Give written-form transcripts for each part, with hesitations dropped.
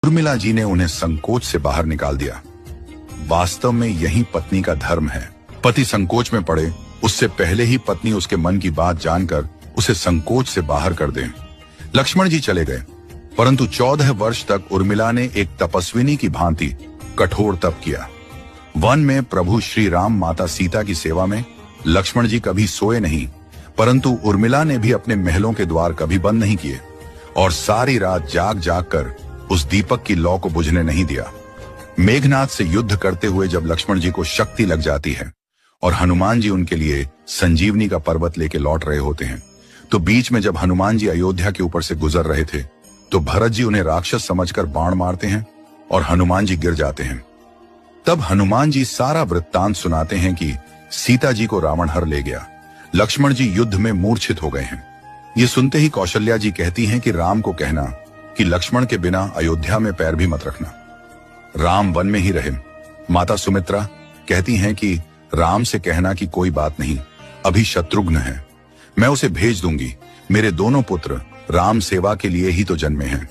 उर्मिला जी ने उन्हें संकोच से बाहर निकाल दिया। वास्तव में यही पत्नी का धर्म है। पति संकोच में पड़े उससे पहले ही पत्नी उसके मन की बात जानकर उसे संकोच से बाहर कर दे। लक्ष्मण जी चले गए, परंतु 14 वर्ष तक उर्मिला ने एक तपस्विनी की भांति कठोर तप किया। वन में प्रभु श्री राम माता सीता की सेवा में लक्ष्मण जी कभी सोए नहीं, परंतु उर्मिला ने भी अपने महलों के द्वार कभी बंद नहीं किए और सारी रात जाग जाग कर उस दीपक की लौ को बुझने नहीं दिया। मेघनाथ से युद्ध करते हुए जब लक्ष्मण जी को शक्ति लग जाती है और हनुमान जी उनके लिए संजीवनी का पर्वत लेके लौट रहे होते हैं, तो बीच में जब हनुमान जी अयोध्या के ऊपर से गुजर रहे थे तो भरत जी उन्हें राक्षस समझकर बाण मारते हैं और हनुमान जी गिर जाते हैं। तब हनुमान जी सारा वृत्तांत सुनाते हैं कि सीता जी को रावण हर ले गया, लक्ष्मण जी युद्ध में मूर्छित हो गए हैं। ये सुनते ही कौशल्या जी कहती हैं कि राम को कहना कि लक्ष्मण के बिना अयोध्या में पैर भी मत रखना, राम वन में ही रहे। माता सुमित्रा कहती हैं कि राम से कहना कि कोई बात नहीं, अभी शत्रुघ्न है, मैं उसे भेज दूंगी, मेरे दोनों पुत्र राम सेवा के लिए ही तो जन्मे हैं।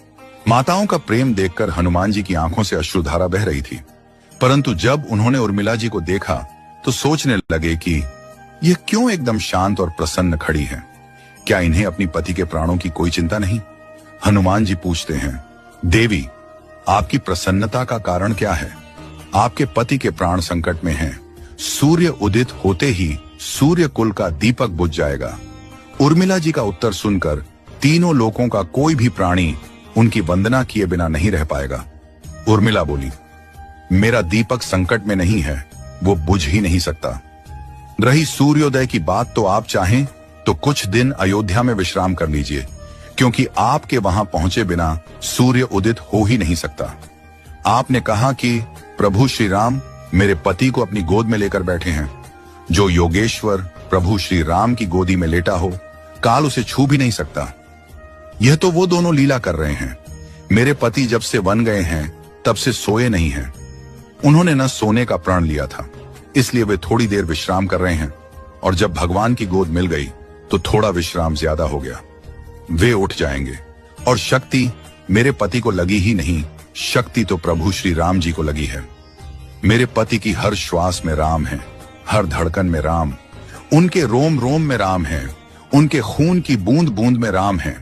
माताओं का प्रेम देखकर हनुमान जी की आंखों से अश्रुधारा बह रही थी, परंतु जब उन्होंने उर्मिला जी को देखा तो सोचने लगे कि यह क्यों एकदम शांत और प्रसन्न खड़ी है, क्या इन्हें अपनी पति के प्राणों की कोई चिंता नहीं। हनुमान जी पूछते हैं, देवी आपकी प्रसन्नता का कारण क्या है? आपके पति के प्राण संकट में हैं, सूर्य उदित होते ही सूर्य कुल का दीपक बुझ जाएगा। उर्मिला जी का उत्तर सुनकर तीनों लोकों का कोई भी प्राणी उनकी वंदना किए बिना नहीं रह पाएगा। उर्मिला बोली, मेरा दीपक संकट में नहीं है, वो बुझ ही नहीं सकता। रही सूर्योदय की बात, तो आप चाहें तो कुछ दिन अयोध्या में विश्राम कर लीजिए, क्योंकि आपके वहां पहुंचे बिना सूर्य उदित हो ही नहीं सकता। आपने कहा कि प्रभु श्री राम मेरे पति को अपनी गोद में लेकर बैठे हैं। जो योगेश्वर प्रभु श्री राम की गोदी में लेटा हो, काल उसे छू भी नहीं सकता। यह तो वो दोनों लीला कर रहे हैं। मेरे पति जब से वन गए हैं तब से सोए नहीं हैं। उन्होंने न सोने का प्रण लिया था, इसलिए वे थोड़ी देर विश्राम कर रहे हैं, और जब भगवान की गोद मिल गई तो थोड़ा विश्राम ज्यादा हो गया। वे उठ जाएंगे, और शक्ति मेरे पति को लगी ही नहीं, शक्ति तो प्रभु श्री राम जी को लगी है। मेरे पति की हर श्वास में राम है, हर धड़कन में राम, उनके रोम रोम में राम है, उनके खून की बूंद बूंद में राम है।